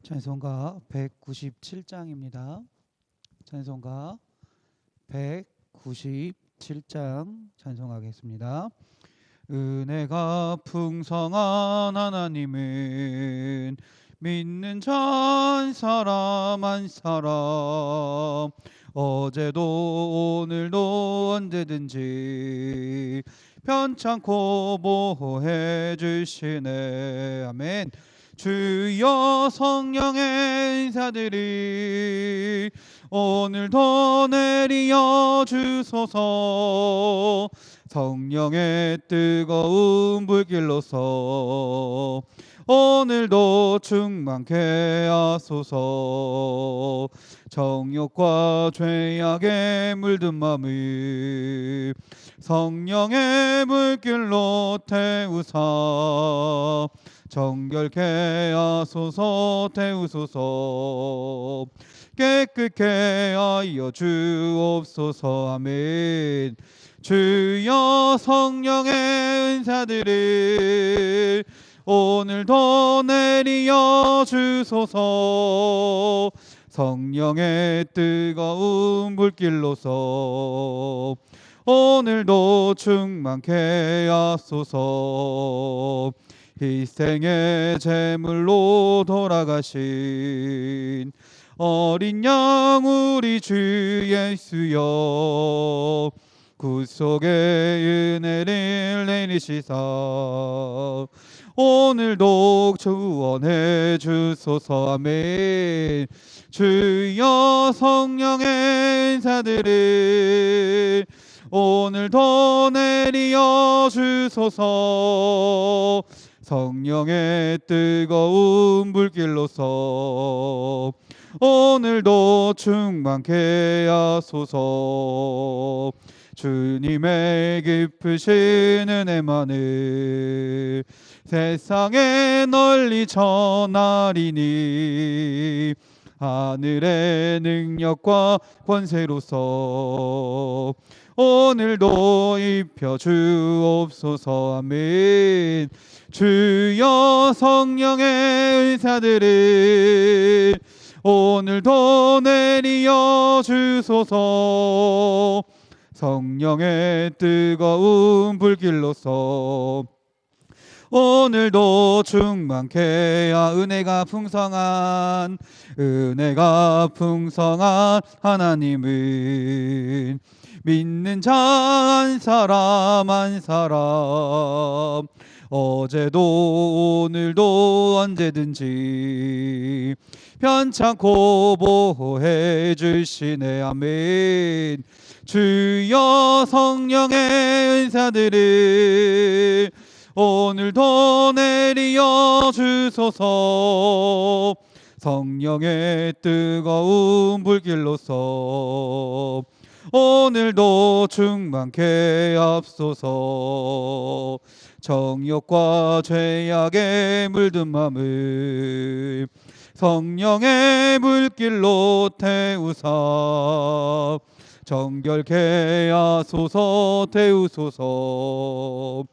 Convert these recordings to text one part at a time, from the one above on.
찬송가 197장입니다. 찬송가 197장 찬송하겠습니다. 은혜가 풍성한 하나님은 믿는 자 한 사람 한 사람 어제도 오늘도 언제든지 편찮고 보호해 주시네. 아멘. 주여 성령의 인사들이 오늘도 내리어 주소서. 성령의 뜨거운 불길로서 오늘도 충만케 하소서. 정욕과 죄악에 물든 마음을 성령의 물길로 태우사 정결케 하소서. 태우소서. 깨끗게 하여 주옵소서. 아멘. 주여 성령의 은사들을 오늘도 내리어 주소서. 성령의 뜨거운 불길로서 오늘도 충만케 하소서. 희생의 제물로 돌아가신 어린 양 우리 주 예수여, 구속의 은혜를 내리시사 오늘도 구원해 주소서. 아멘. 주여 성령의 인사들을 오늘도 내리어 주소서. 성령의 뜨거운 불길로서 오늘도 충만케 하소서. 주님의 깊으신 은혜만을 세상에 널리 전하리니 하늘의 능력과 권세로서 오늘도 입혀 주옵소서. 아멘. 주여 성령의 의사들을 오늘도 내리어 주소서. 성령의 뜨거운 불길로서 오늘도 충만케 은혜가 풍성한 하나님은 믿는 자 한 사람 한 사람 어제도 오늘도 언제든지 편찮고 보호해 주시네. 아멘. 주여 성령의 은사들을 오늘도 내리어 주소서. 성령의 뜨거운 불길로서 오늘도 충만케 하소서. 정욕과 죄악에 물든 마음을 성령의 물길로 태우사 정결케 하소서. 태우소서.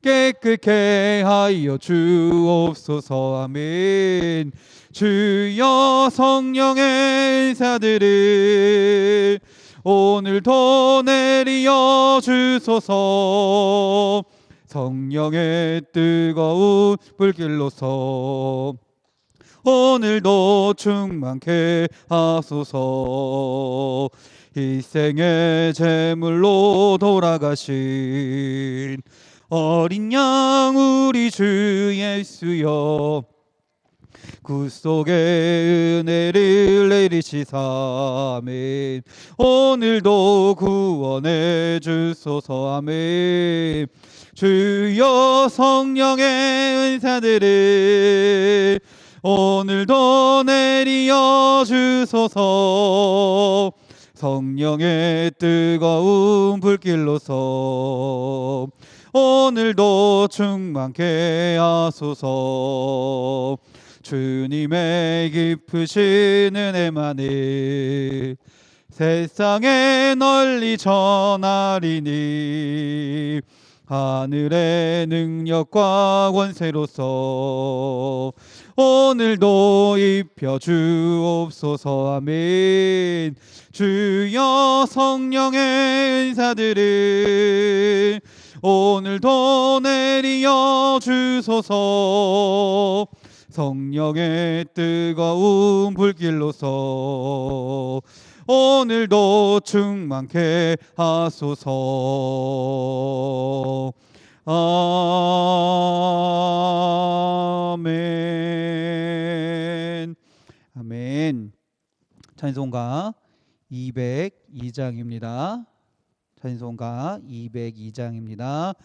깨끗게 하여 주옵소서. 아멘. 주여 성령의 인사들을 오늘도 내리어 주소서. 성령의 뜨거운 불길로서 오늘도 충만케 하소서. 희생의 제물로 돌아가신 어린 양 우리 주 예수여, 구속의 은혜를 내리시사 아멘. 오늘도 구원해 주소서. 아멘. 주여 성령의 은사들을 오늘도 내리어 주소서. 성령의 뜨거운 불길로서 오늘도 충만케 하소서. 주님의 깊으신 은혜만을 세상에 널리 전하리니 하늘의 능력과 권세로서 오늘도 입혀 주옵소서. 아멘. 주여 성령의 은사들을 오늘도 내리어 주소서. 성령의 뜨거운 불길로서 오늘도 충만케 하소서. 아멘. 아멘. 찬송가 202장입니다. 찬송가 202장입니다.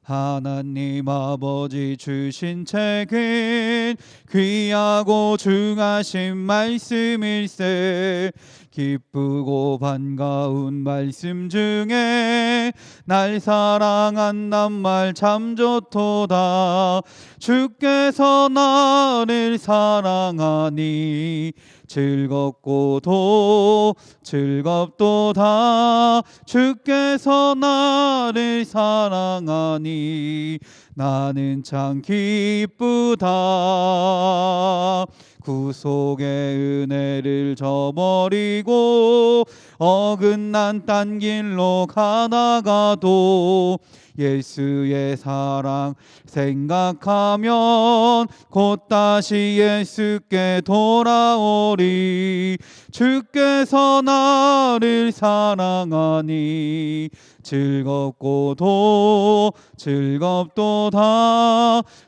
하나님 아버지 주신 책은 귀하고 중하신 말씀일세. 기쁘고 반가운 말씀 중에 날 사랑한단 말 참 좋도다. 주께서 나를 사랑하니 즐겁고도 즐겁도다. 주께서 나를 사랑하니 나는 참 기쁘다. 구속의 은혜를 저버리고 어긋난 딴 길로 가다가도 예수의 사랑 생각하면 곧 다시 예수께 돌아오리. 주께서 나를 사랑하니 즐겁고도 즐겁도다.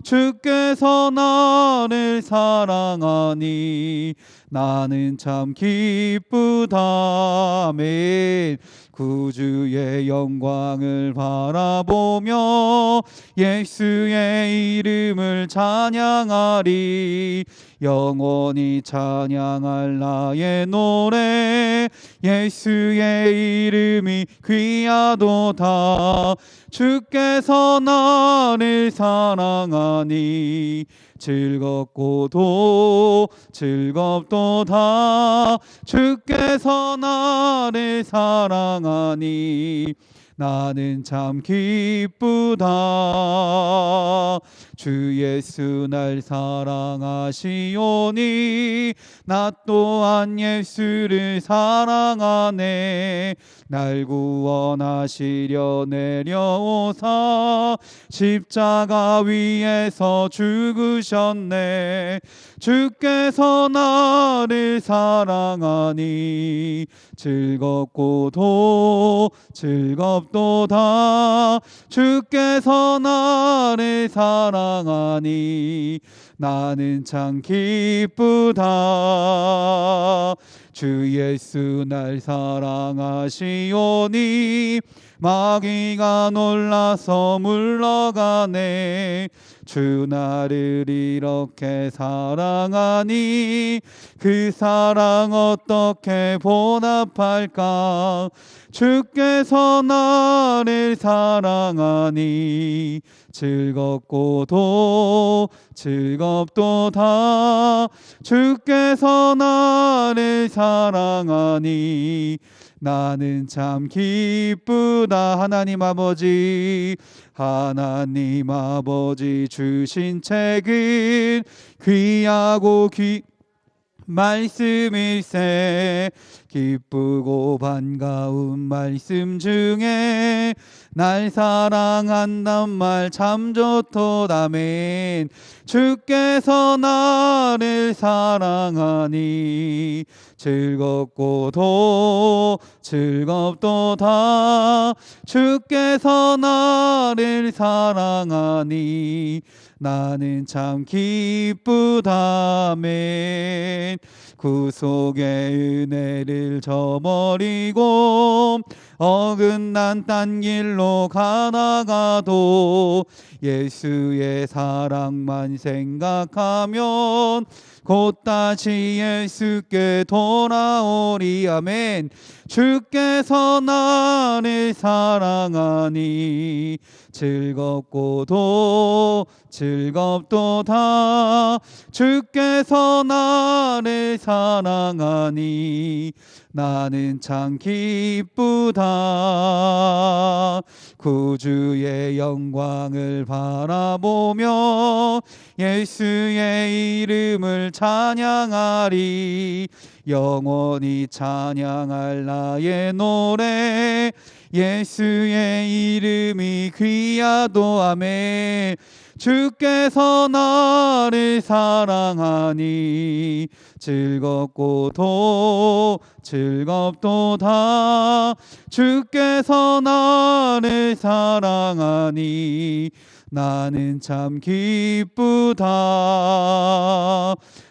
주께서 나를 사랑하니 나는 참 기쁘다. 아멘. 구주의 영광을 바라보며 예수의 이름을 찬양하리. 영원히 찬양할 나의 노래 예수의 이름이 귀하도다. 주께서 나를 사랑하니 즐겁고도 즐겁도다. 주께서 나를 사랑하니 나는 참 기쁘다. 주 예수 날 사랑하시오니 나 또한 예수를 사랑하네. 날 구원하시려 내려오사 십자가 위에서 죽으셨네. 주께서 나를 사랑하니 즐겁고도 즐겁도다. 주께서 나를 사랑하니 나는 참 기쁘다. 주 예수 날 사랑하시오니 마귀가 놀라서 물러가네. 주 나를 이렇게 사랑하니 그 사랑 어떻게 보답할까. 주께서 나를 사랑하니 즐겁고도 즐겁도다. 주께서 나를 사랑하니 나는 참 기쁘다. 하나님 아버지 주신 책은 귀하고 말씀일세. 기쁘고 반가운 말씀 중에 날 사랑한단 말 참 좋도다. 아멘. 주께서 나를 사랑하니 즐겁고도 즐겁도다. 주께서 나를 사랑하니 나는 참 기쁘다. 아멘. 구속의 은혜를 저버리고 어긋난 딴 길로 가다가도 예수의 사랑만 생각하면 곧 다시 예수께 돌아오리. 아멘. 주께서 나를 사랑하니 즐겁고도 즐겁도다. 주께서 나를 사랑하니 나는 참 기쁘다. 구주의 영광을 바라보며 예수의 이름을 찬양하리. 영원히 찬양할 나의 노래 예수의 이름이 귀하도 아멘. 주께서 나를 사랑하니 즐겁고도 즐겁도다. 주께서 나를 사랑하니 나는 참 기쁘다.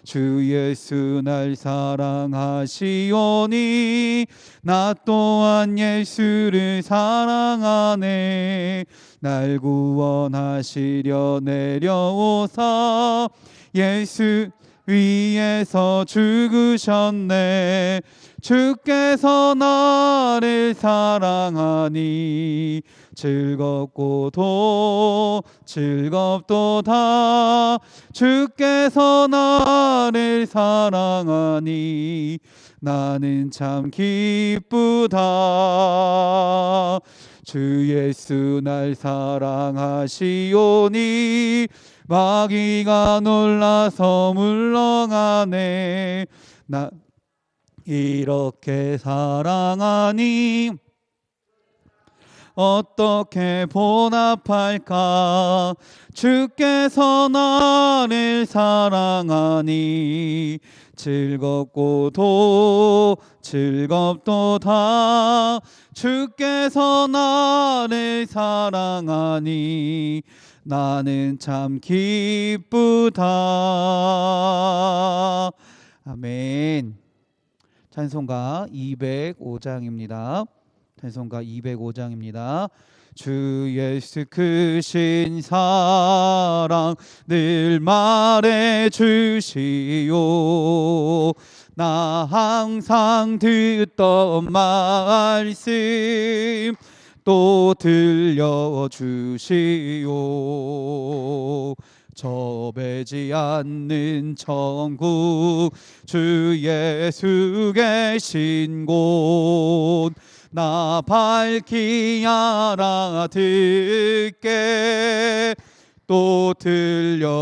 주 예수 날 사랑하시오니 나 또한 예수를 사랑하네. 날 구원하시려 내려오사 예수 위에서 죽으셨네. 주께서 나를 사랑하니 즐겁고도 즐겁도다. 주께서 나를 사랑하니 나는 참 기쁘다. 주 예수 날 사랑하시오니 마귀가 놀라서 물러가네. 나 이렇게 사랑하니 어떻게 보답할까. 주께서 나를 사랑하니 즐겁고도 즐겁도다. 주께서 나를 사랑하니 나는 참 기쁘다. 아멘. 찬송가 205장입니다. 찬송가 205장입니다. 주 예수 크신 사랑 늘 말해 주시오. 나 항상 듣던 말씀 또 들려주시오. 저배지 않는 천국 주 예수 계신 곳 나 밝히 알아듣게 또 들려주시오.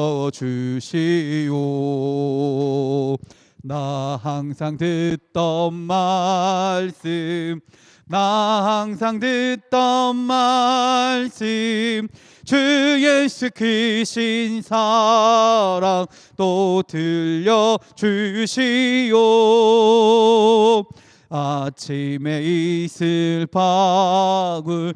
나 항상 듣던 말씀 나 항상 듣던 말씀 주 예수 크신 사랑 또 들려주시오. 아침에 이슬 방울이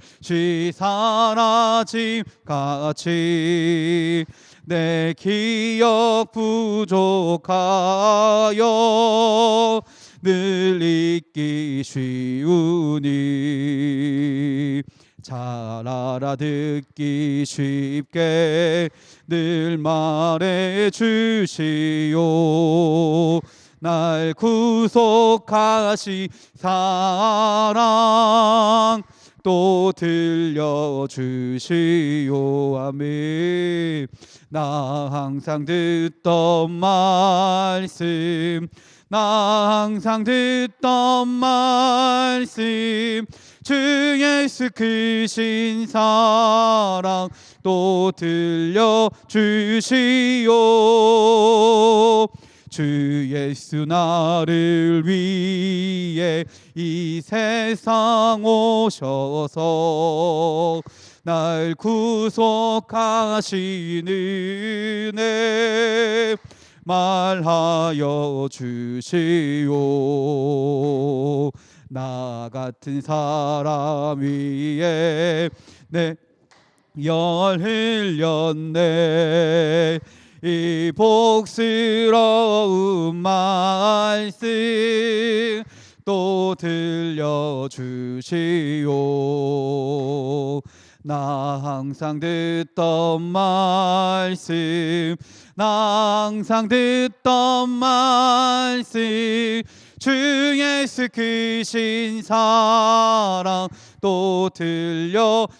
사라짐 같이 내 기억 부족하여 늘 잊기 쉬우니 잘 알아듣기 쉽게 늘 말해 주시오. 날 구속하시 사랑 또 들려주시오. 아멘. 나 항상 듣던 말씀 나 항상 듣던 말씀 주 예수 크신 사랑 또 들려주시오. 주 예수 나를 위해 이 세상 오셔서 날 구속하시는 은혜 말하여 주시오. 나 같은 사람 위에 내 열 흘렸네. 이 복스러운 말씀 또 들려주시오. 나 항상 듣던 말씀 나 항상 듣던 말씀 주 예수 크신 사랑 또 들려주시오.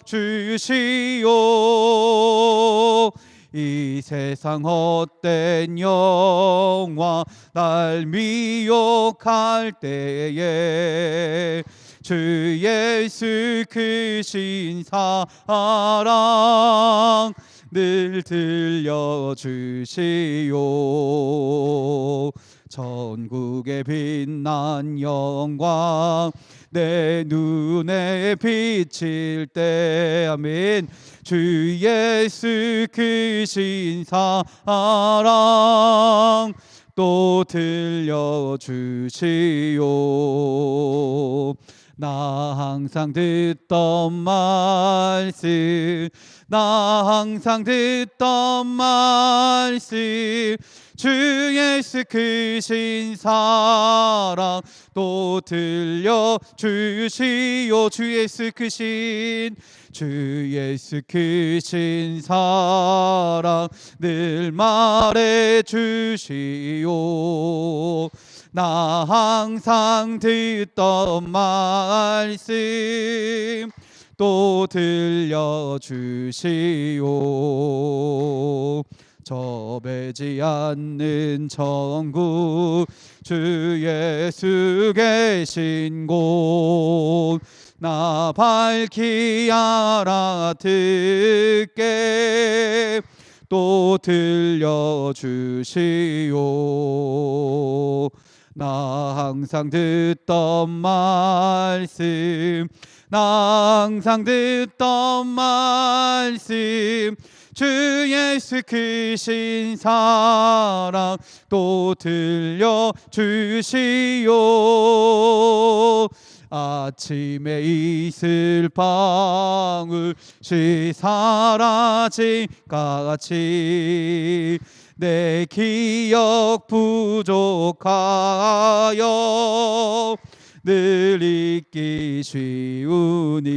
이 세상 헛된 영화 날 미혹할 때에 주 주 예수 크신 사랑 늘 들려주시오. 전국에 빛난 영광 내 눈에 비칠 때 아멘. 주 예수 크신 사랑 또 들려주시오. 나 항상 듣던 말씀 나 항상 듣던 말씀 주 예수 크신 사랑 또 들려주시오. 주 예수 크신 사랑 늘 말해주시오. 나 항상 듣던 말씀 또 들려주시오. 접해지 않는 천국 주 예수 계신 곳 나 밝히 알아듣게 또 들려주시오. 나 항상 듣던 말씀 나 항상 듣던 말씀 주 예수 크신 사랑 또 들려주시오. 아침에 이슬 방울씩 사라진 같이 내 기억 부족하여 늘 잊기 쉬우니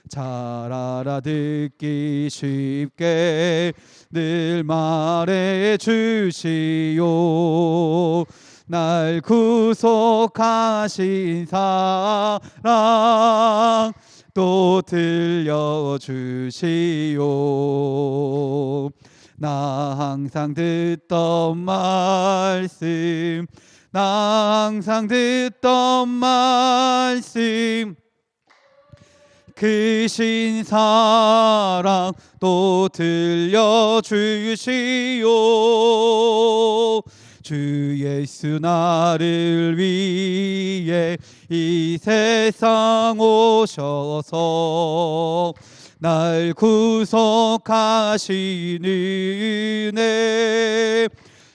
잘 알아듣기 쉽게 늘 말해주시오. 날 구속하신 사랑 또 들려주시오. 나 항상 듣던 말씀 나 항상 듣던 말씀 크신 사랑 또 들려주시오. 주 예수 나를 위해 이 세상 오셔서 날 구속하신 은혜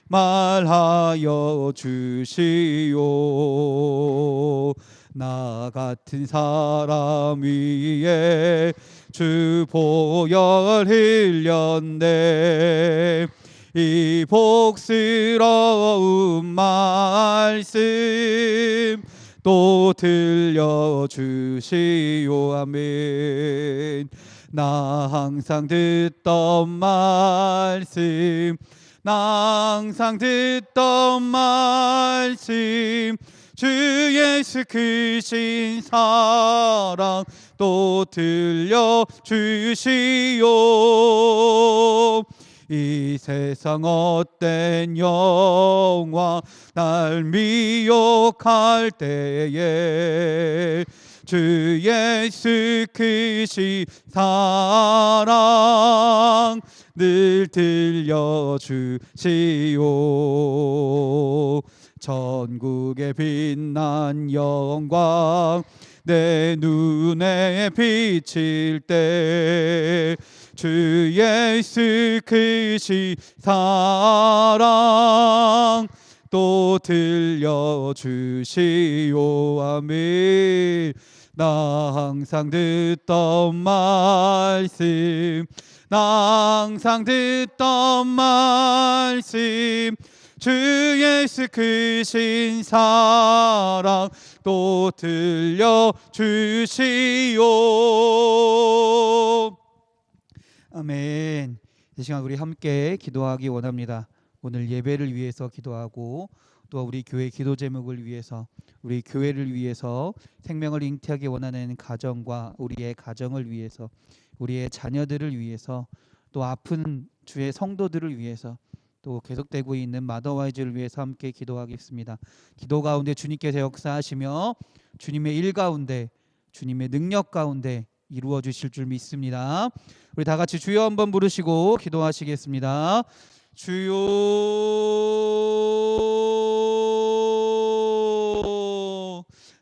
말하여 주시오. 나 같은 사람 위에 주 보혈 흘렸네. 이 복스러운 말씀 또 들려주시오. 아멘. 나 항상 듣던 말씀 나 항상 듣던 말씀 주 예수 크신 사랑 또 들려주시오. 이 세상 헛된 영광 날 미혹할 때에 주 예수 크신 사랑 늘 들려주시오. 전국에 빛난 영광 내 눈에 비칠 때 주 예수 크신 사랑 또 들려주시오. 아멘. 나 항상 듣던 말씀 나 항상 듣던 말씀 주 예수 크신 사랑 또 들려주시오. 아멘. 이 시간 우리 함께 기도하기 원합니다. 오늘 예배를 위해서 기도하고 또 우리 교회 기도 제목을 위해서 우리 교회를 위해서 생명을 잉태하기 원하는 가정과 우리의 가정을 위해서 우리의 자녀들을 위해서 또 아픈 주의 성도들을 위해서 또 계속되고 있는 마더와이즈를 위해서 함께 기도하겠습니다. 기도 가운데 주님께서 역사하시며 주님의 일 가운데 주님의 능력 가운데 이루어 주실 줄 믿습니다. 우리 다 같이 주여 한번 부르시고 기도하시겠습니다. 주여.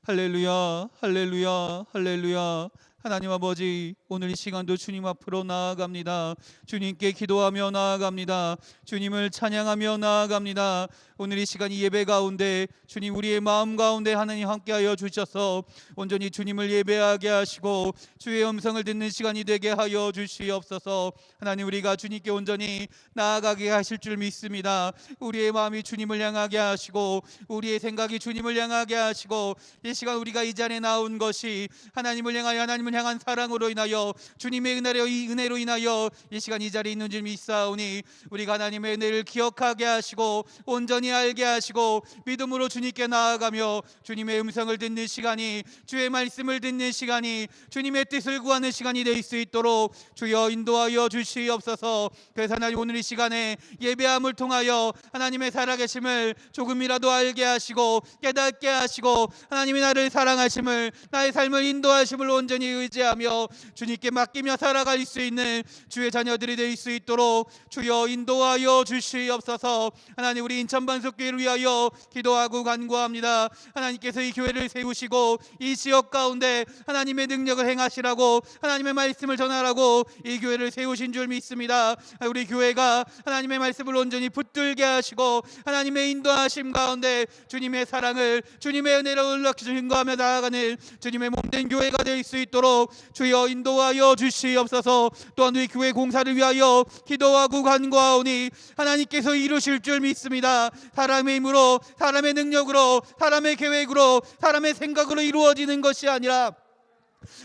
할렐루야, 할렐루야, 할렐루야. 하나님 아버지, 오늘 이 시간도 주님 앞으로 나아갑니다. 주님께 기도하며 나아갑니다. 주님을 찬양하며 나아갑니다. 오늘 이 시간 이 예배 가운데 주님 우리의 마음 가운데 하나님 함께하여 주셔서 온전히 주님을 예배하게 하시고 주의 음성을 듣는 시간이 되게 하여 주시옵소서. 하나님, 우리가 주님께 온전히 나아가게 하실 줄 믿습니다. 우리의 마음이 주님을 향하게 하시고 우리의 생각이 주님을 향하게 하시고 이 시간 우리가 이 자리에 나온 것이 하나님을 향하여 하나님을 향한 사랑으로 인하여 주님의 은혜로 인하여 이 시간 이 자리에 있는 줄 믿사오니 우리가 하나님의 은혜를 기억하게 하시고 온전히 알게 하시고 믿음으로 주님께 나아가며 주님의 음성을 듣는 시간이, 주의 말씀을 듣는 시간이, 주님의 뜻을 구하는 시간이 될 수 있도록 주여 인도하여 주시옵소서. 그래서 하나님, 오늘 이 시간에 예배함을 통하여 하나님의 살아계심을 조금이라도 알게 하시고 깨닫게 하시고 하나님이 나를 사랑하심을, 나의 삶을 인도하심을 온전히 의지하며 주님께 맡기며 살아갈 수 있는 주의 자녀들이 될 수 있도록 주여 인도하여 주시옵소서. 하나님, 우리 인천 반석교회를 위하여 기도하고 간구합니다. 하나님께서 이 교회를 세우시고 이 지역 가운데 하나님의 능력을 행하시라고, 하나님의 말씀을 전하라고 이 교회를 세우신 줄 믿습니다. 우리 교회가 하나님의 말씀을 온전히 붙들게 하시고 하나님의 인도하심 가운데 주님의 사랑을, 주님의 은혜를 올라키 증거하며 나아가는 주님의 몸된 교회가 될 수 있도록 주여 인도하여 주시옵소서. 또한 우리 교회 공사를 위하여 기도하고 간구하오니 하나님께서 이루실 줄 믿습니다. 사람의 힘으로, 사람의 능력으로, 사람의 계획으로, 사람의 생각으로 이루어지는 것이 아니라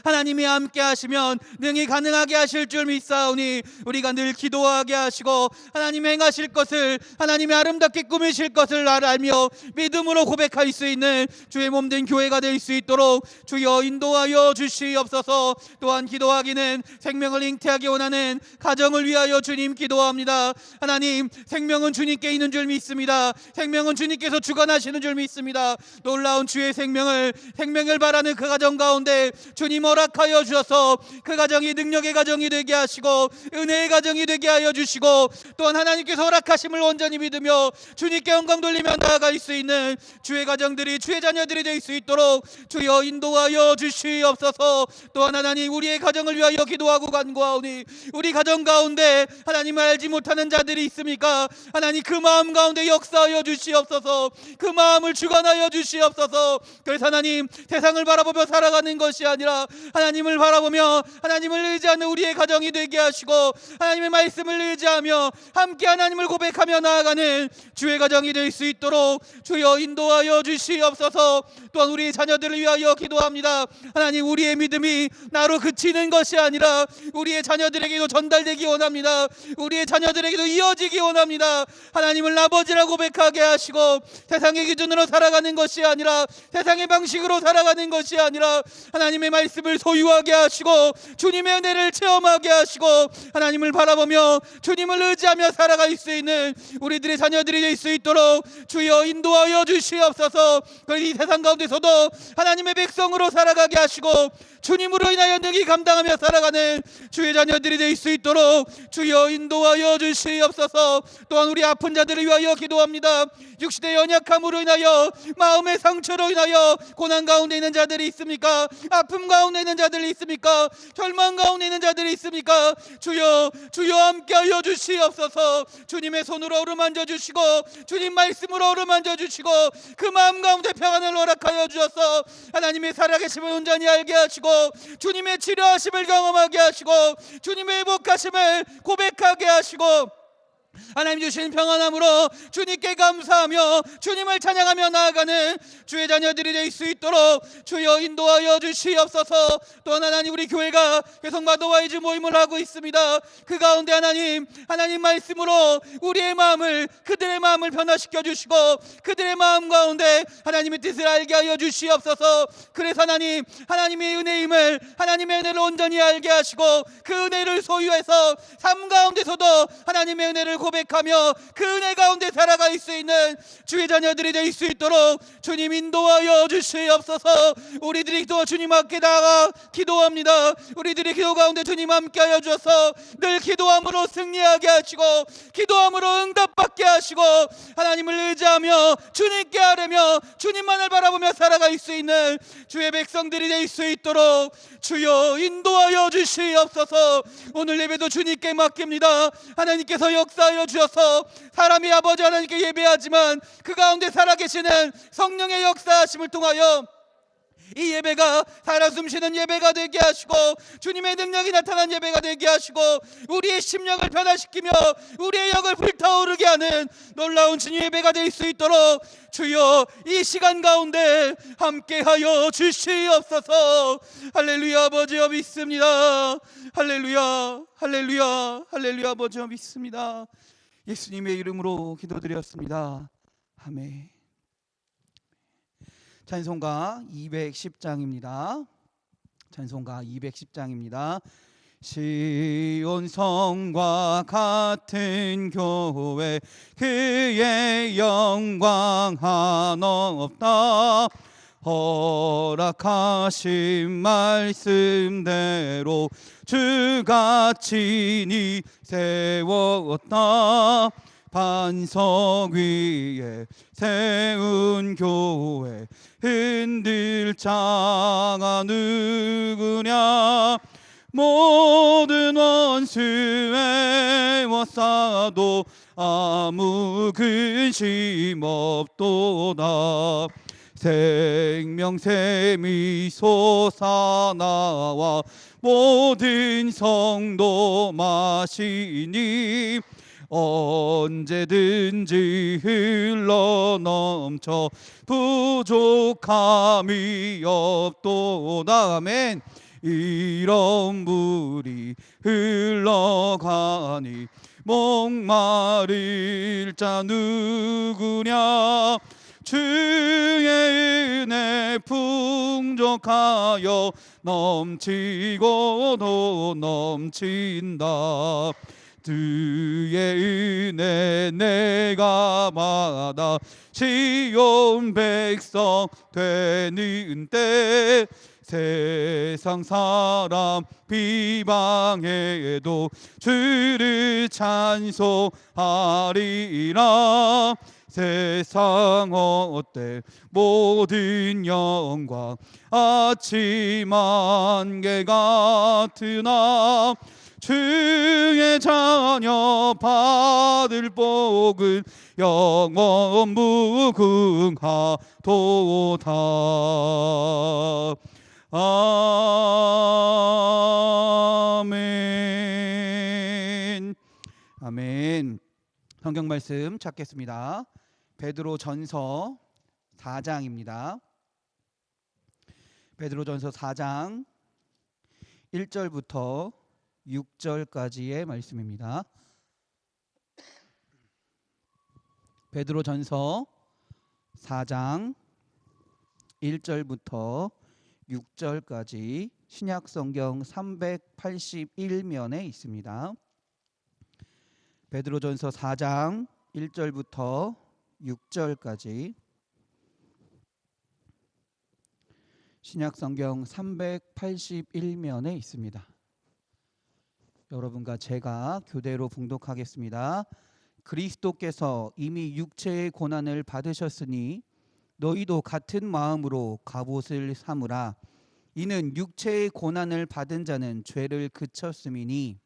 하나님이 함께 하시면 능히 가능하게 하실 줄 믿사오니 우리가 늘 기도하게 하시고 하나님 행하실 것을, 하나님이 아름답게 꾸미실 것을 알며 믿음으로 고백할 수 있는 주의 몸된 교회가 될 수 있도록 주여 인도하여 주시옵소서. 또한 기도하기는 생명을 잉태하기 원하는 가정을 위하여 주님 기도합니다. 하나님, 생명은 주님께 있는 줄 믿습니다. 생명은 주님께서 주관하시는 줄 믿습니다. 놀라운 주의 생명을 바라는 그 가정 가운데 주님 허락하여 주셔서 그 가정이 능력의 가정이 되게 하시고 은혜의 가정이 되게 하여 주시고 또한 하나님께서 허락하심을 온전히 믿으며 주님께 영광 돌리며 나아갈 수 있는 주의 가정들이, 주의 자녀들이 될 수 있도록 주여 인도하여 주시옵소서. 또한 하나님, 우리의 가정을 위하여 기도하고 간구하오니 우리 가정 가운데 하나님을 알지 못하는 자들이 있습니까? 하나님, 그 마음 가운데 역사하여 주시옵소서. 그 마음을 주관하여 주시옵소서. 그래서 하나님, 세상을 바라보며 살아가는 것이 아니라 하나님을 바라보며 하나님을 의지하는 우리의 가정이 되게 하시고 하나님의 말씀을 의지하며 함께 하나님을 고백하며 나아가는 주의 가정이 될 수 있도록 주여 인도하여 주시옵소서. 또한 우리 자녀들을 위하여 기도합니다. 하나님, 우리의 믿음이 나로 그치는 것이 아니라 우리의 자녀들에게도 전달되기 원합니다. 우리의 자녀들에게도 이어지기 원합니다. 하나님을 아버지라고 고백하게 하시고 세상의 기준으로 살아가는 것이 아니라, 세상의 방식으로 살아가는 것이 아니라 하나님의 말씀을 소유하게 하시고 주님의 은혜를 체험하게 하시고 하나님을 바라보며 주님을 의지하며 살아갈 수 있는 우리들의 자녀들이 될 수 있도록 주여 인도하여 주시옵소서. 이 세상 가운데서도 하나님의 백성으로 살아가게 하시고 주님으로 인하여 능히 감당하며 살아가는 주의 자녀들이 될 수 있도록 주여 인도하여 주시옵소서. 또한 우리 아픈 자들을 위하여 기도합니다. 육신의 연약함으로 인하여, 마음의 상처로 인하여 고난 가운데 있는 자들이 있습니까? 아픔 가운데 있는 자들이 있습니까? 절망 가운데 있는 자들이 있습니까? 주여 함께하여 주시옵소서. 주님의 손으로 어루만져 주시고 주님 말씀으로 어루만져 주시고 그 마음 가운데 평안을 허락하여 주셔서 하나님의 살아계심을 온전히 알게 하시고 주님의 치료하심을 경험하게 하시고 주님의 회복하심을 고백하게 하시고 하나님 주신 평안함으로 주님께 감사하며 주님을 찬양하며 나아가는 주의 자녀들이 될 수 있도록 주여 인도하여 주시옵소서. 또한 하나님, 우리 교회가 계속 마더와이즈 모임을 하고 있습니다. 그 가운데 하나님 말씀으로 우리의 마음을, 그들의 마음을 변화시켜 주시고 그들의 마음 가운데 하나님의 뜻을 알게 하여 주시옵소서. 그래서 하나님의 은혜임을, 하나님의 은혜를 온전히 알게 하시고 그 은혜를 소유해서 삶 가운데서도 하나님의 은혜를 고백하며 그 은혜 가운데 살아갈 수 있는 주의 자녀들이 될 수 있도록 주님 인도하여 주시옵소서. 우리들이 또 주님 앞에 나가 기도합니다. 우리들이 기도 가운데 주님 함께하여 주셔서 늘 기도함으로 승리하게 하시고 기도함으로 응답받게 하시고 하나님을 의지하며 주님께 아뢰며 주님만을 바라보며 살아갈 수 있는 주의 백성들이 될 수 있도록 주여 인도하여 주시옵소서. 오늘 예배도 주님께 맡깁니다. 하나님께서 역사하여 주셔서 사람이 아버지 하나님께 예배하지만 그 가운데 살아계시는 성령의 역사하심을 통하여 이 예배가 살아 숨쉬는 예배가 되게 하시고 주님의 능력이 나타난 예배가 되게 하시고 우리의 심령을 변화시키며 우리의 영을 불타오르게 하는 놀라운 주님 예배가 될 수 있도록 주여 이 시간 가운데 함께하여 주시옵소서. 할렐루야. 아버지여 믿습니다. 할렐루야 할렐루야 할렐루야. 아버지여 믿습니다. 예수님의 이름으로 기도드렸습니다. 아멘. 찬송가 210장입니다. 찬송가 210장입니다. 시온 성과 같은 교회 그의 영광 한없다. 허락하신 말씀대로 주가 친히 세웠다. 반석 위에 세운 교회 흔들 자가 누구냐. 모든 원수에 워싸도 아무 근심 없도다. 생명샘이 솟아나와 모든 성도 마시니 언제든지 흘러넘쳐 부족함이 없도다. 아멘. 이런 물이 흘러가니 목마를 자 누구냐. 주의 은혜 풍족하여 넘치고도 넘친다. 주의 은혜 내가 받아 시온 백성 되는 때 세상 사람 비방해도 주를 찬송하리라. 세상 어때 모든 영광 아침 안개 같으나 주의 자녀 받을 복은 영원 무궁하도다. 아멘. 아멘. 성경 말씀 찾겠습니다. 베드로전서 4장입니다. 베드로전서 4장 1절부터 6절까지의 말씀입니다. 베드로전서 4장 1절부터 6절까지 신약성경 381면에 있습니다. 베드로전서 4장 1절부터 6절까지 신약성경 381면에 있습니다. 여러분과 제가 교대로 봉독하겠습니다. 그리스도께서 이미 육체의 고난을 받으셨으니 너희도 같은 마음으로 갑옷을 삼으라. 이는 육체의 고난을 받은 자는 죄를 그쳤음이니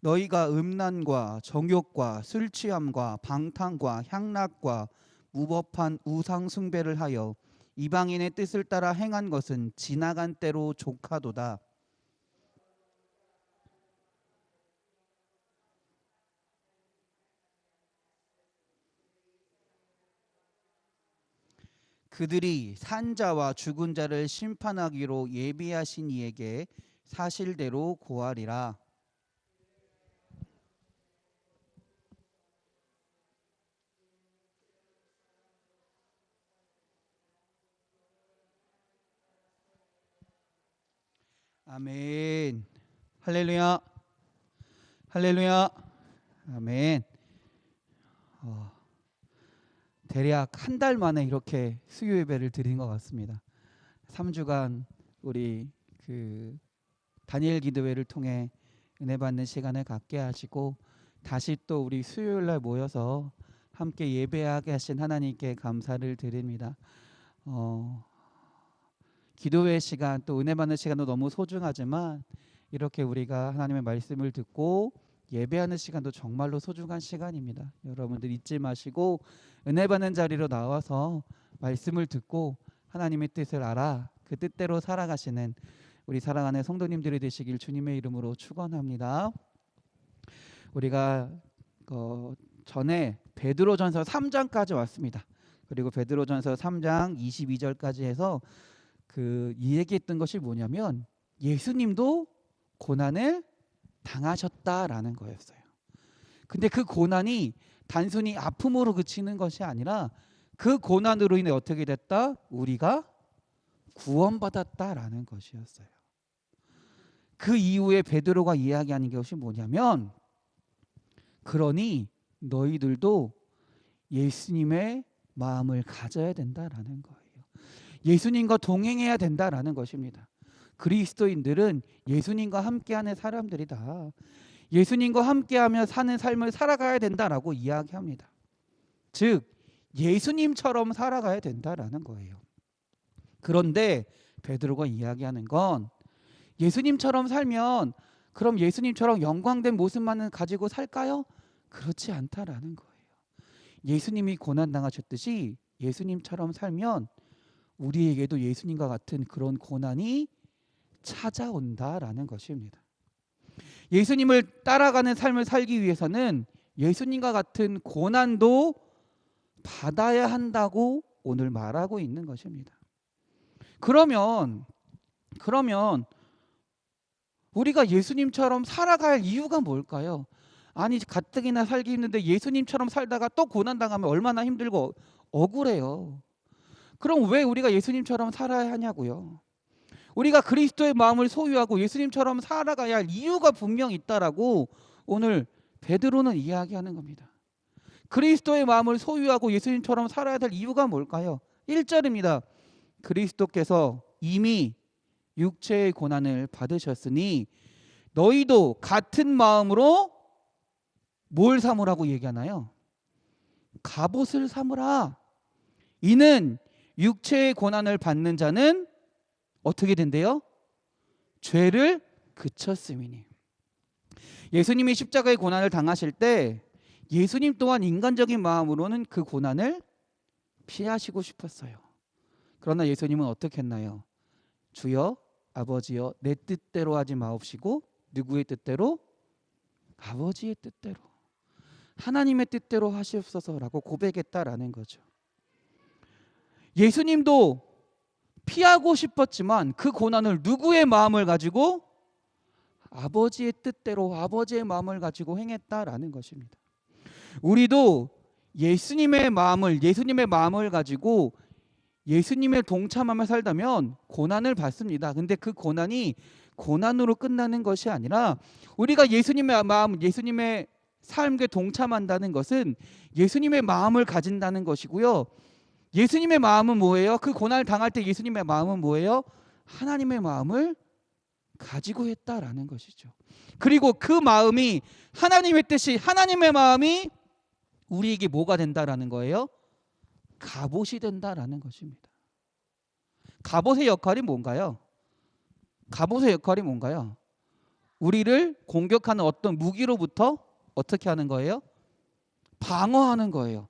너희가 음란과 정욕과 술 취함과 방탕과 향락과 무법한 우상 숭배를 하여 이방인의 뜻을 따라 행한 것은 지나간 때로 족하도다. 그들이 산자와 죽은 자를 심판하기로 예비하신 이에게 사실대로 고하리라. 아멘. 할렐루야. 할렐루야. 아멘. 대략 한 달 만에 이렇게 수요 예배를 드린 것 같습니다. 3주간 우리 다니엘 기도회를 통해 은혜 받는 시간을 갖게 하시고 다시 또 우리 수요일 날 모여서 함께 예배하게 하신 하나님께 감사를 드립니다. 기도회 시간 또 은혜 받는 시간도 너무 소중하지만 이렇게 우리가 하나님의 말씀을 듣고 예배하는 시간도 정말로 소중한 시간입니다. 여러분들 잊지 마시고 은혜 받는 자리로 나와서 말씀을 듣고 하나님의 뜻을 알아 그 뜻대로 살아가시는 우리 사랑하는 성도님들이 되시길 주님의 이름으로 축원합니다. 우리가 전에 베드로전서 3장까지 왔습니다. 그리고 베드로전서 3장 22절까지 해서 이 얘기했던 것이 뭐냐면 예수님도 고난을 당하셨다라는 거였어요. 근데 그 고난이 단순히 아픔으로 그치는 것이 아니라 그 고난으로 인해 어떻게 됐다? 우리가 구원받았다라는 것이었어요. 그 이후에 베드로가 이야기하는 것이 뭐냐면 그러니 너희들도 예수님의 마음을 가져야 된다라는 거예요. 예수님과 동행해야 된다라는 것입니다. 그리스도인들은 예수님과 함께하는 사람들이다. 예수님과 함께하며 사는 삶을 살아가야 된다라고 이야기합니다. 즉 예수님처럼 살아가야 된다라는 거예요. 그런데 베드로가 이야기하는 건 예수님처럼 살면 그럼 예수님처럼 영광된 모습만은 가지고 살까요? 그렇지 않다라는 거예요. 예수님이 고난당하셨듯이 예수님처럼 살면 우리에게도 예수님과 같은 그런 고난이 찾아온다라는 것입니다. 예수님을 따라가는 삶을 살기 위해서는 예수님과 같은 고난도 받아야 한다고 오늘 말하고 있는 것입니다. 그러면 우리가 예수님처럼 살아갈 이유가 뭘까요? 아니 가뜩이나 살기 힘든데 예수님처럼 살다가 또 고난당하면 얼마나 힘들고 억울해요. 그럼 왜 우리가 예수님처럼 살아야 하냐고요. 우리가 그리스도의 마음을 소유하고 예수님처럼 살아가야 할 이유가 분명히 있다라고 오늘 베드로는 이야기하는 겁니다. 그리스도의 마음을 소유하고 예수님처럼 살아야 될 이유가 뭘까요? 1절입니다. 그리스도께서 이미 육체의 고난을 받으셨으니 너희도 같은 마음으로 뭘 삼으라고 얘기하나요? 갑옷을 삼으라. 이는 육체의 고난을 받는 자는 어떻게 된대요? 죄를 그쳤음이니. 예수님이 십자가의 고난을 당하실 때 예수님 또한 인간적인 마음으로는 그 고난을 피하시고 싶었어요. 그러나 예수님은 어떻게 했나요? 주여 아버지여 내 뜻대로 하지 마옵시고 누구의 뜻대로? 아버지의 뜻대로 하나님의 뜻대로 하시옵소서라고 고백했다라는 거죠. 예수님도 피하고 싶었지만 그 고난을 누구의 마음을 가지고? 아버지의 뜻대로 아버지의 마음을 가지고 행했다라는 것입니다. 우리도 예수님의 마음을 가지고 예수님의 동참하며 살다면 고난을 받습니다. 근데 그 고난이 고난으로 끝나는 것이 아니라 우리가 예수님의 마음, 예수님의 삶에 동참한다는 것은 예수님의 마음을 가진다는 것이고요. 예수님의 마음은 뭐예요? 그 고난을 당할 때 예수님의 마음은 뭐예요? 하나님의 마음을 가지고 했다라는 것이죠. 그리고 그 마음이 하나님의 뜻이 하나님의 마음이 우리에게 뭐가 된다라는 거예요? 갑옷이 된다라는 것입니다. 갑옷의 역할이 뭔가요? 갑옷의 역할이 뭔가요? 우리를 공격하는 어떤 무기로부터 어떻게 하는 거예요? 방어하는 거예요.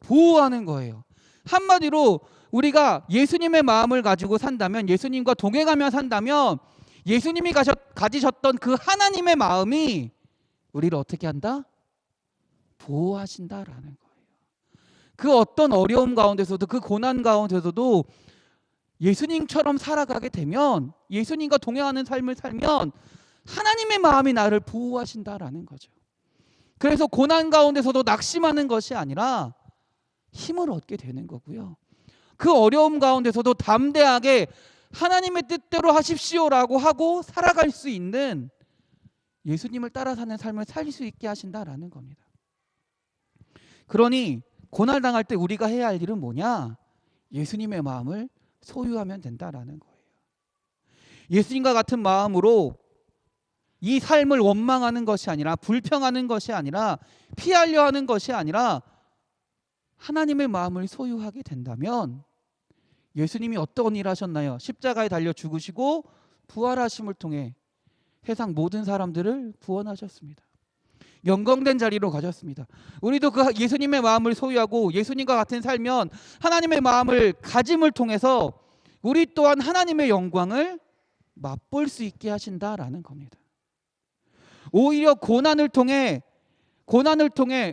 보호하는 거예요. 한마디로 우리가 예수님의 마음을 가지고 산다면, 예수님과 동행하며 산다면 예수님이 가지셨던 그 하나님의 마음이 우리를 어떻게 한다? 보호하신다라는 거예요. 그 어떤 어려움 가운데서도, 그 고난 가운데서도 예수님처럼 살아가게 되면, 예수님과 동행하는 삶을 살면 하나님의 마음이 나를 보호하신다라는 거죠. 그래서 고난 가운데서도 낙심하는 것이 아니라 힘을 얻게 되는 거고요. 그 어려움 가운데서도 담대하게 하나님의 뜻대로 하십시오라고 하고 살아갈 수 있는 예수님을 따라 사는 삶을 살 수 있게 하신다라는 겁니다. 그러니 고난당할 때 우리가 해야 할 일은 뭐냐? 예수님의 마음을 소유하면 된다라는 거예요. 예수님과 같은 마음으로 이 삶을 원망하는 것이 아니라, 불평하는 것이 아니라, 피하려 하는 것이 아니라 하나님의 마음을 소유하게 된다면, 예수님이 어떤 일 하셨나요? 십자가에 달려 죽으시고 부활하심을 통해 세상 모든 사람들을 구원하셨습니다. 영광된 자리로 가셨습니다. 우리도 그 예수님의 마음을 소유하고 예수님과 같은 살면 하나님의 마음을 가짐을 통해서 우리 또한 하나님의 영광을 맛볼 수 있게 하신다라는 겁니다. 오히려 고난을 통해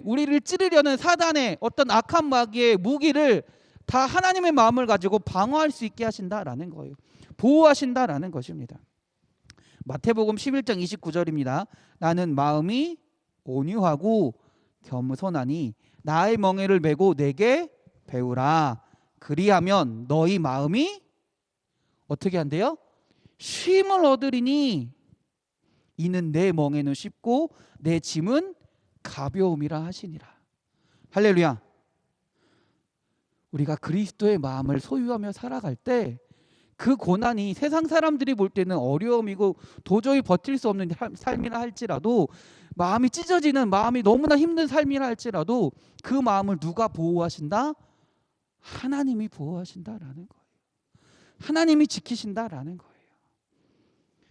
우리를 찌르려는 사단의 어떤 악한 마귀의 무기를 다 하나님의 마음을 가지고 방어할 수 있게 하신다라는 거예요. 보호하신다라는 것입니다. 마태복음 11장 29절입니다. 나는 마음이 온유하고 겸손하니 나의 멍에를 메고 내게 배우라. 그리하면 너희 마음이 어떻게 한대요? 쉼을 얻으리니 이는 내 멍에는 쉽고 내 짐은 가벼움이라 하시니라. 할렐루야. 우리가 그리스도의 마음을 소유하며 살아갈 때 그 고난이 세상 사람들이 볼 때는 어려움이고 도저히 버틸 수 없는 삶이라 할지라도, 마음이 찢어지는, 마음이 너무나 힘든 삶이라 할지라도 그 마음을 누가 보호하신다? 하나님이 보호하신다라는 거예요. 하나님이 지키신다라는 거예요.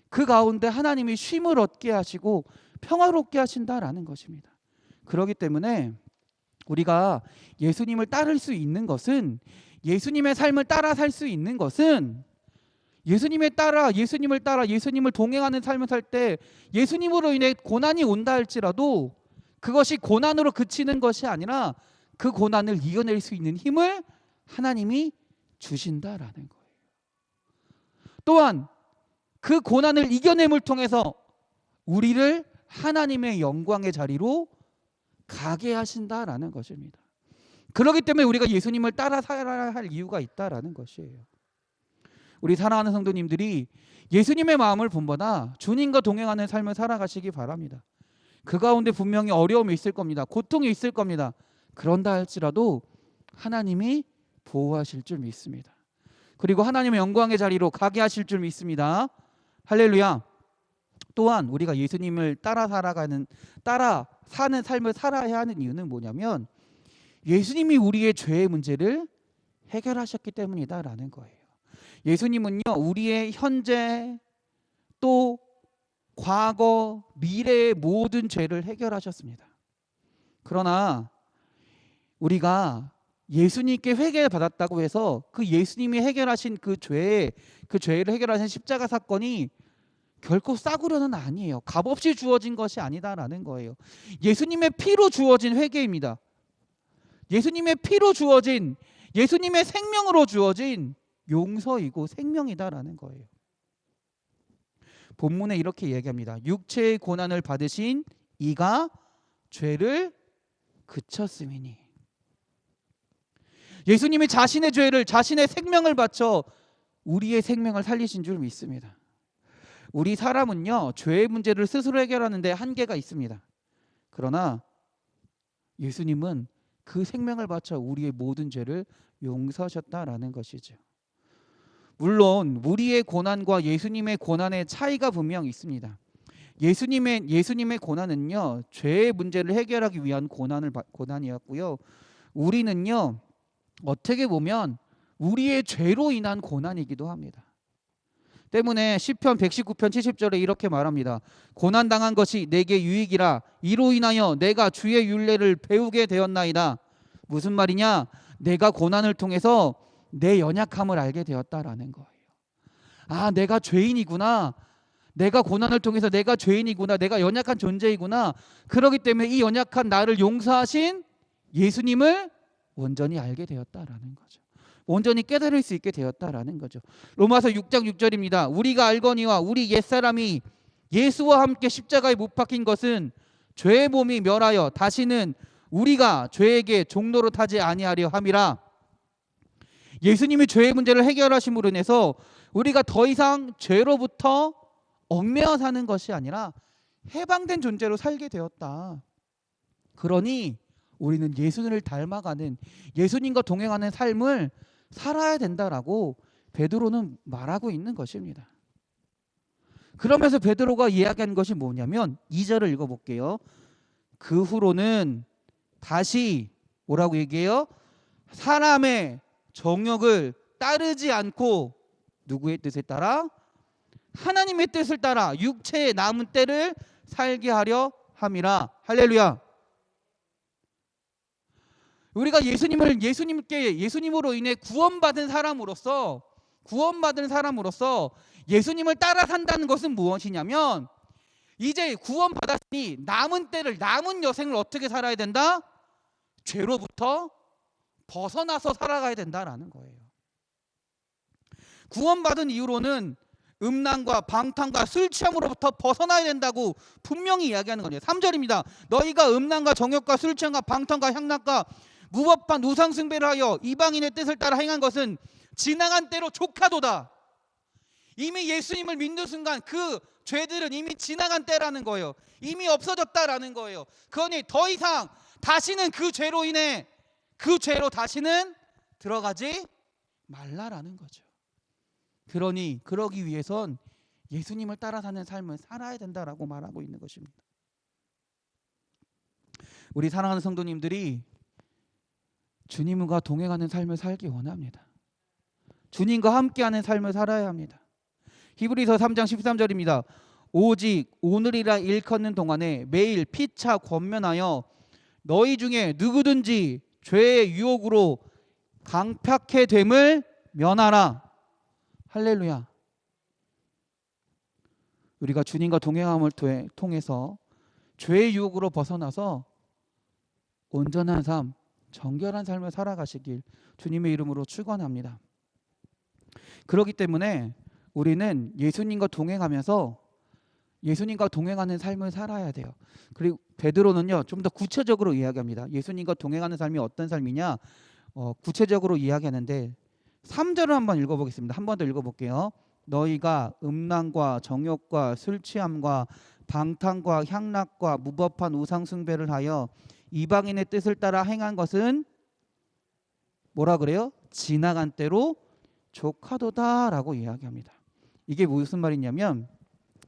그 가운데 하나님이 쉼을 얻게 하시고 평화롭게 하신다라는 것입니다. 그렇기 때문에 우리가 예수님을 따를 수 있는 것은, 예수님의 삶을 따라 살 수 있는 것은, 예수님을 따라 예수님을 동행하는 삶을 살 때 예수님으로 인해 고난이 온다 할지라도 그것이 고난으로 그치는 것이 아니라 그 고난을 이겨낼 수 있는 힘을 하나님이 주신다라는 거예요. 또한 그 고난을 이겨냄을 통해서 우리를 하나님의 영광의 자리로 가게 하신다라는 것입니다. 그렇기 때문에 우리가 예수님을 따라 살아야 할 이유가 있다라는 것이에요. 우리 사랑하는 성도님들이 예수님의 마음을 본받아 주님과 동행하는 삶을 살아가시기 바랍니다. 그 가운데 분명히 어려움이 있을 겁니다. 고통이 있을 겁니다. 그런다 할지라도 하나님이 보호하실 줄 믿습니다. 그리고 하나님의 영광의 자리로 가게 하실 줄 믿습니다. 할렐루야. 또한 우리가 예수님을 따라 사는 삶을 살아야 하는 이유는 뭐냐면, 예수님이 우리의 죄의 문제를 해결하셨기 때문이다라는 거예요. 예수님은요, 우리의 현재 또 과거 미래의 모든 죄를 해결하셨습니다. 그러나 우리가 예수님께 회개를 받았다고 해서 그 예수님이 해결하신 그 죄를 해결하신 십자가 사건이 결코 싸구려는 아니에요. 값없이 주어진 것이 아니다라는 거예요. 예수님의 피로 주어진 회개입니다. 예수님의 피로 주어진, 예수님의 생명으로 주어진 용서이고 생명이다라는 거예요. 본문에 이렇게 얘기합니다. 육체의 고난을 받으신 이가 죄를 그쳤음이니. 예수님이 자신의 죄를, 자신의 생명을 바쳐 우리의 생명을 살리신 줄 믿습니다. 우리 사람은요, 죄의 문제를 스스로 해결하는데 한계가 있습니다. 그러나 예수님은 그 생명을 바쳐 우리의 모든 죄를 용서하셨다라는 것이죠. 물론 우리의 고난과 예수님의 고난의 차이가 분명히 있습니다. 예수님의 고난은요, 죄의 문제를 해결하기 위한 고난이었고요. 우리는요, 어떻게 보면 우리의 죄로 인한 고난이기도 합니다. 때문에 시편 119편 70절에 이렇게 말합니다. 고난당한 것이 내게 유익이라. 이로 인하여 내가 주의 율례를 배우게 되었나이다. 무슨 말이냐? 내가 고난을 통해서 내 연약함을 알게 되었다라는 거예요. 아, 내가 죄인이구나. 내가 고난을 통해서 내가 죄인이구나. 내가 연약한 존재이구나. 그렇기 때문에 이 연약한 나를 용서하신 예수님을 온전히 알게 되었다라는 거죠. 온전히 깨달을 수 있게 되었다라는 거죠. 로마서 6장 6절입니다. 우리가 알거니와 우리 옛사람이 예수와 함께 십자가에 못 박힌 것은 죄의 몸이 멸하여 다시는 우리가 죄에게 종로로 타지 아니하려 함이라. 예수님이 죄의 문제를 해결하심으로 인해서 우리가 더 이상 죄로부터 얽매여 사는 것이 아니라 해방된 존재로 살게 되었다. 그러니 우리는 예수님을 닮아가는, 예수님과 동행하는 삶을 살아야 된다라고 베드로는 말하고 있는 것입니다. 그러면서 베드로가 이야기한 것이 뭐냐면 2절을 읽어볼게요. 그 후로는 다시 뭐라고 얘기해요? 사람의 정욕을 따르지 않고 누구의 뜻에 따라? 하나님의 뜻을 따라 육체의 남은 때를 살게 하려 함이라. 할렐루야. 우리가 예수님으로 인해 구원받은 사람으로서 예수님을 따라 산다는 것은 무엇이냐면, 이제 구원받았으니 남은 여생을 어떻게 살아야 된다? 죄로부터 벗어나서 살아가야 된다라는 거예요. 구원받은 이후로는 음란과 방탕과 술 취함으로부터 벗어나야 된다고 분명히 이야기하는 거예요. 3절입니다. 너희가 음란과 정욕과 술 취함과 방탕과 향락과 무법한 우상 숭배를 하여 이방인의 뜻을 따라 행한 것은 지나간 때로 조카도다. 이미 예수님을 믿는 순간 그 죄들은 이미 지나간 때라는 거예요. 이미 없어졌다라는 거예요. 그러니 더 이상 다시는 그 죄로 다시는 들어가지 말라라는 거죠. 그러니 그러기 위해선 예수님을 따라 사는 삶을 살아야 된다라고 말하고 있는 것입니다. 우리 사랑하는 성도님들이 주님과 동행하는 삶을 살기 원합니다. 주님과 함께하는 삶을 살아야 합니다. 히브리서 3장 13절입니다. 오직 오늘이라 일컫는 동안에 매일 피차 권면하여 너희 중에 누구든지 죄의 유혹으로 강팍해 됨을 면하라. 할렐루야. 우리가 주님과 동행함을 통해서 죄의 유혹으로 벗어나서 온전한 삶, 정결한 삶을 살아가시길 주님의 이름으로 축원합니다. 그렇기 때문에 우리는 예수님과 동행하면서 예수님과 동행하는 삶을 살아야 돼요. 그리고 베드로는요, 좀 더 구체적으로 이야기합니다. 예수님과 동행하는 삶이 어떤 삶이냐, 구체적으로 이야기하는데 3절을 한번 읽어보겠습니다. 한 번 더 읽어볼게요. 너희가 음란과 정욕과 술 취함과 방탕과 향락과 무법한 우상 숭배를 하여 이방인의 뜻을 따라 행한 것은 뭐라 그래요? 지나간 때로 조카도다라고 이야기합니다. 이게 무슨 말이냐면,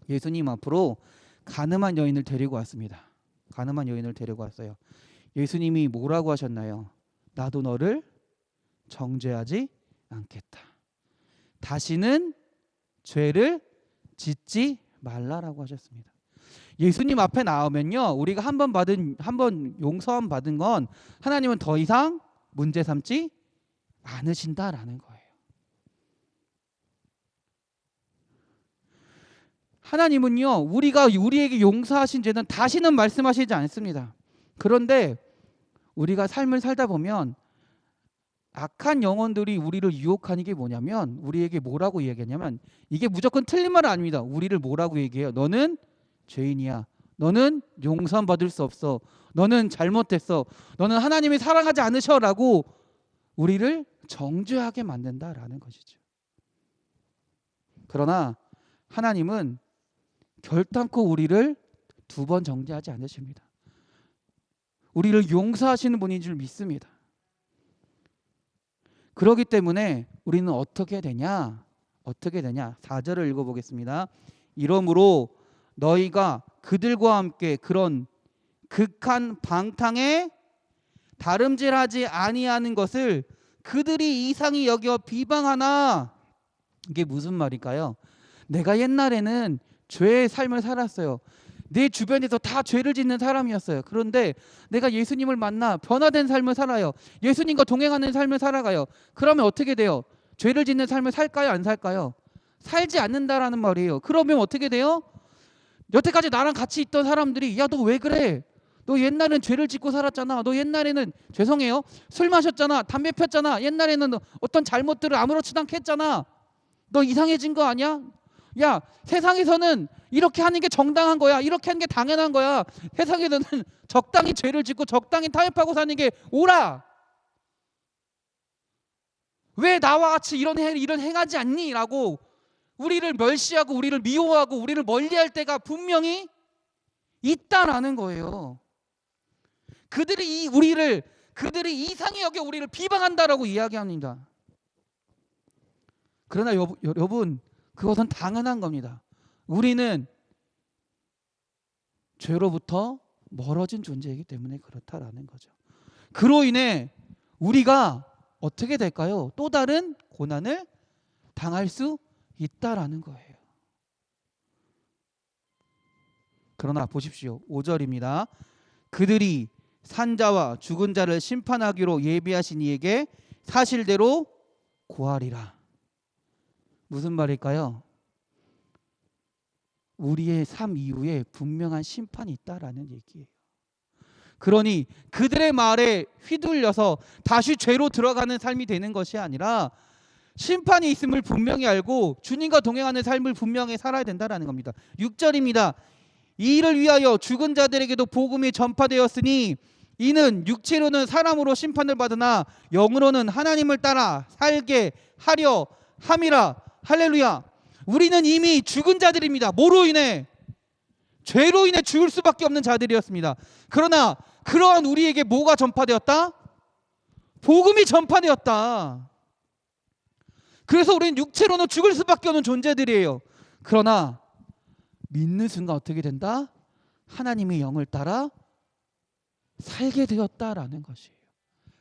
예수님 앞으로 가늠한 여인을 데리고 왔습니다. 가늠한 여인을 데리고 왔어요. 예수님이 뭐라고 하셨나요? 나도 너를 정죄하지 않겠다. 다시는 죄를 짓지 말라라고 하셨습니다. 예수님 앞에 나오면요, 우리가 한 번 용서함 받은 건 하나님은 더 이상 문제 삼지 않으신다라는 거예요. 하나님은요, 우리에게 용서하신 죄는 다시는 말씀하시지 않습니다. 그런데 우리가 삶을 살다 보면 악한 영혼들이 우리를 유혹하는 게 뭐냐면, 우리에게 뭐라고 얘기하냐면, 이게 무조건 틀린 말은 아닙니다. 우리를 뭐라고 얘기해요? 너는 죄인이야. 너는 용서함 받을 수 없어. 너는 잘못했어. 너는 하나님이 사랑하지 않으셔라고 우리를 정죄하게 만든다라는 것이죠. 그러나 하나님은 결단코 우리를 두 번 정죄하지 않으십니다. 우리를 용서하시는 분인 줄 믿습니다. 그렇기 때문에 우리는 어떻게 되냐? 4절을 읽어보겠습니다. 이러므로 너희가 그들과 함께 그런 극한 방탕에 다름질하지 아니하는 것을 그들이 이상히 여겨 비방하나. 이게 무슨 말일까요? 내가 옛날에는 죄의 삶을 살았어요. 내 주변에서 다 죄를 짓는 사람이었어요. 그런데 내가 예수님을 만나 변화된 삶을 살아요. 예수님과 동행하는 삶을 살아가요. 그러면 어떻게 돼요? 죄를 짓는 삶을 살까요? 안 살까요? 살지 않는다라는 말이에요. 그러면 어떻게 돼요? 여태까지 나랑 같이 있던 사람들이, 야, 너 왜 그래? 너 옛날엔 죄를 짓고 살았잖아. 너 옛날에는, 죄송해요, 술 마셨잖아. 담배 폈잖아. 옛날에는 어떤 잘못들을 아무렇지도 않게 했잖아. 너 이상해진 거 아니야? 야, 세상에서는 이렇게 하는 게 정당한 거야. 이렇게 하는 게 당연한 거야. 세상에서는 적당히 죄를 짓고 적당히 타협하고 사는 게 옳아. 왜 나와 같이 이런 행하지 않니? 라고 우리를 멸시하고 우리를 미워하고 우리를 멀리할 때가 분명히 있다라는 거예요. 그들이 이상히 여겨 우리를 비방한다라고 이야기합니다. 그러나 여러분, 그것은 당연한 겁니다. 우리는 죄로부터 멀어진 존재이기 때문에 그렇다라는 거죠. 그로 인해 우리가 어떻게 될까요? 또 다른 고난을 당할 수 있다라는 거예요. 그러나 보십시오. 5절입니다. 그들이 산자와 죽은 자를 심판하기로 예비하신 이에게 사실대로 고하리라. 무슨 말일까요? 우리의 삶 이후에 분명한 심판이 있다라는 얘기예요. 그러니 그들의 말에 휘둘려서 다시 죄로 들어가는 삶이 되는 것이 아니라 심판이 있음을 분명히 알고 주님과 동행하는 삶을 분명히 살아야 된다는 겁니다. 6절입니다. 이 일을 위하여 죽은 자들에게도 복음이 전파되었으니 이는 육체로는 사람으로 심판을 받으나 영으로는 하나님을 따라 살게 하려 함이라. 할렐루야. 우리는 이미 죽은 자들입니다. 뭐로 인해? 죄로 인해 죽을 수밖에 없는 자들이었습니다. 그러나 그러한 우리에게 뭐가 전파되었다? 복음이 전파되었다. 그래서 우리는 육체로는 죽을 수밖에 없는 존재들이에요. 그러나 믿는 순간 어떻게 된다? 하나님의 영을 따라 살게 되었다라는 것이에요.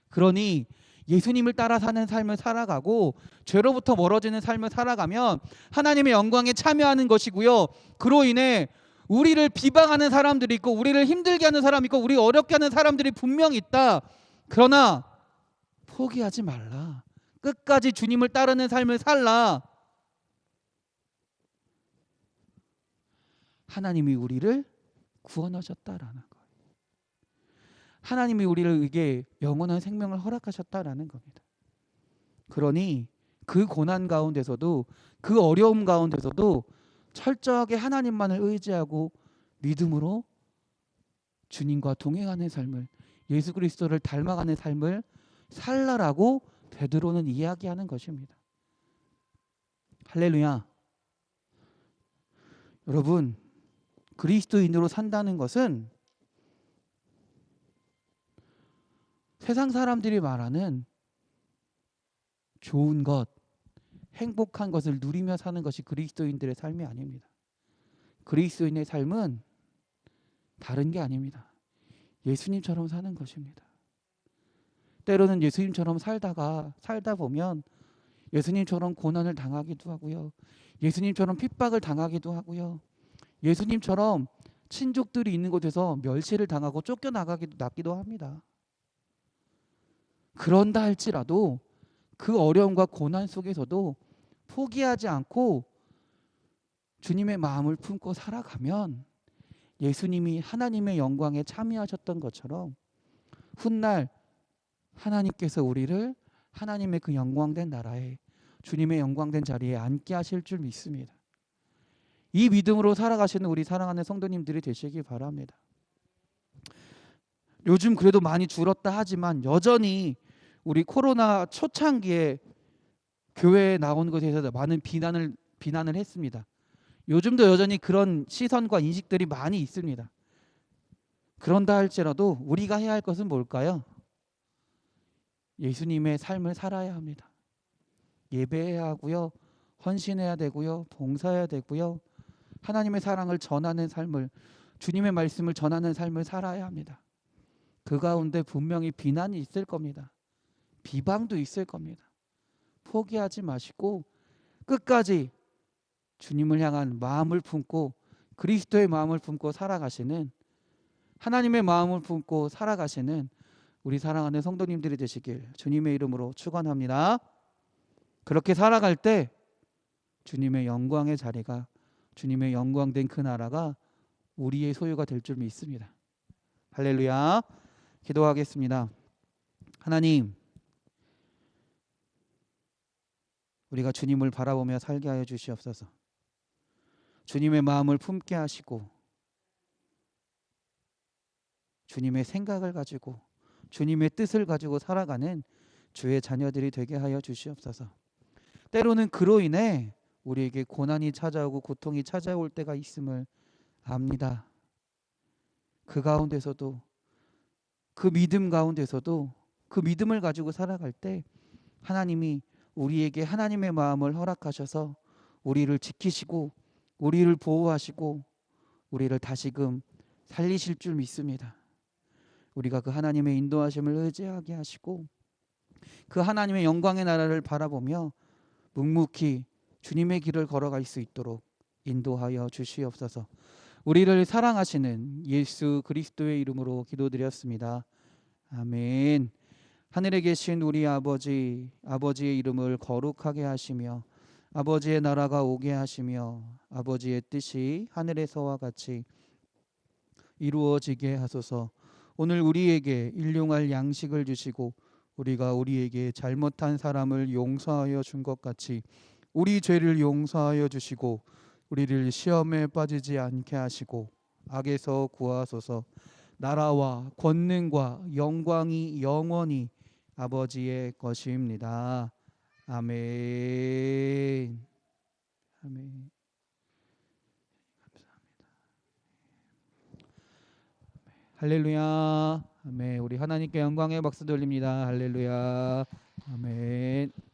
그러니 예수님을 따라 사는 삶을 살아가고 죄로부터 멀어지는 삶을 살아가면 하나님의 영광에 참여하는 것이고요. 그로 인해 우리를 비방하는 사람들이 있고 우리를 힘들게 하는 사람이 있고 우리 어렵게 하는 사람들이 분명히 있다. 그러나 포기하지 말라. 끝까지 주님을 따르는 삶을 살라. 하나님이 우리를 구원하셨다라는 거예요. 하나님이 우리에게 영원한 생명을 허락하셨다라는 겁니다. 그러니 그 고난 가운데서도 그 어려움 가운데서도 철저하게 하나님만을 의지하고 믿음으로 주님과 동행하는 삶을, 예수 그리스도를 닮아가는 삶을 살라라고 베드로는 이야기하는 것입니다. 할렐루야. 여러분, 그리스도인으로 산다는 것은 세상 사람들이 말하는 좋은 것, 행복한 것을 누리며 사는 것이 그리스도인들의 삶이 아닙니다. 그리스도인의 삶은 다른 게 아닙니다. 예수님처럼 사는 것입니다. 때로는 예수님처럼 살다 보면 예수님처럼 고난을 당하기도 하고요. 예수님처럼 핍박을 당하기도 하고요. 예수님처럼 친족들이 있는 곳에서 멸시를 당하고 쫓겨나기도 합니다. 그런다 할지라도 그 어려움과 고난 속에서도 포기하지 않고 주님의 마음을 품고 살아가면 예수님이 하나님의 영광에 참여하셨던 것처럼 훗날 하나님께서 우리를 하나님의 그 영광된 나라에, 주님의 영광된 자리에 앉게 하실 줄 믿습니다. 이 믿음으로 살아가시는 우리 사랑하는 성도님들이 되시기 바랍니다. 요즘 그래도 많이 줄었다 하지만 여전히 우리 코로나 초창기에 교회에 나온 것에 대해서 많은 비난을 했습니다. 요즘도 여전히 그런 시선과 인식들이 많이 있습니다. 그런다 할지라도 우리가 해야 할 것은 뭘까요? 예수님의 삶을 살아야 합니다. 예배해야 하고요. 헌신해야 되고요. 봉사해야 되고요. 하나님의 사랑을 전하는 삶을, 주님의 말씀을 전하는 삶을 살아야 합니다. 그 가운데 분명히 비난이 있을 겁니다. 비방도 있을 겁니다. 포기하지 마시고 끝까지 주님을 향한 마음을 품고 그리스도의 마음을 품고 살아가시는, 하나님의 마음을 품고 살아가시는 우리 사랑하는 성도님들이 되시길 주님의 이름으로 축원합니다. 그렇게 살아갈 때 주님의 영광의 자리가, 주님의 영광된 그 나라가 우리의 소유가 될 줄 믿습니다. 할렐루야. 기도하겠습니다. 하나님, 우리가 주님을 바라보며 살게 하여 주시옵소서. 주님의 마음을 품게 하시고 주님의 생각을 가지고 주님의 뜻을 가지고 살아가는 주의 자녀들이 되게 하여 주시옵소서. 때로는 그로 인해 우리에게 고난이 찾아오고 고통이 찾아올 때가 있음을 압니다. 그 가운데서도, 그 믿음 가운데서도, 그 믿음을 가지고 살아갈 때 하나님이 우리에게 하나님의 마음을 허락하셔서 우리를 지키시고 우리를 보호하시고 우리를 다시금 살리실 줄 믿습니다. 우리가 그 하나님의 인도하심을 의지하게 하시고 그 하나님의 영광의 나라를 바라보며 묵묵히 주님의 길을 걸어갈 수 있도록 인도하여 주시옵소서. 우리를 사랑하시는 예수 그리스도의 이름으로 기도드렸습니다. 아멘. 하늘에 계신 우리 아버지, 아버지의 이름을 거룩하게 하시며 아버지의 나라가 오게 하시며 아버지의 뜻이 하늘에서와 같이 이루어지게 하소서. 오늘 우리에게 일용할 양식을 주시고 우리가 우리에게 잘못한 사람을 용서하여 준 것 같이 우리 죄를 용서하여 주시고 우리를 시험에 빠지지 않게 하시고 악에서 구하소서. 나라와 권능과 영광이 영원히 아버지의 것입니다. 아멘. 아멘. 할렐루야. 아멘. 우리 하나님께 영광의 박수 돌립니다. 할렐루야. 아멘.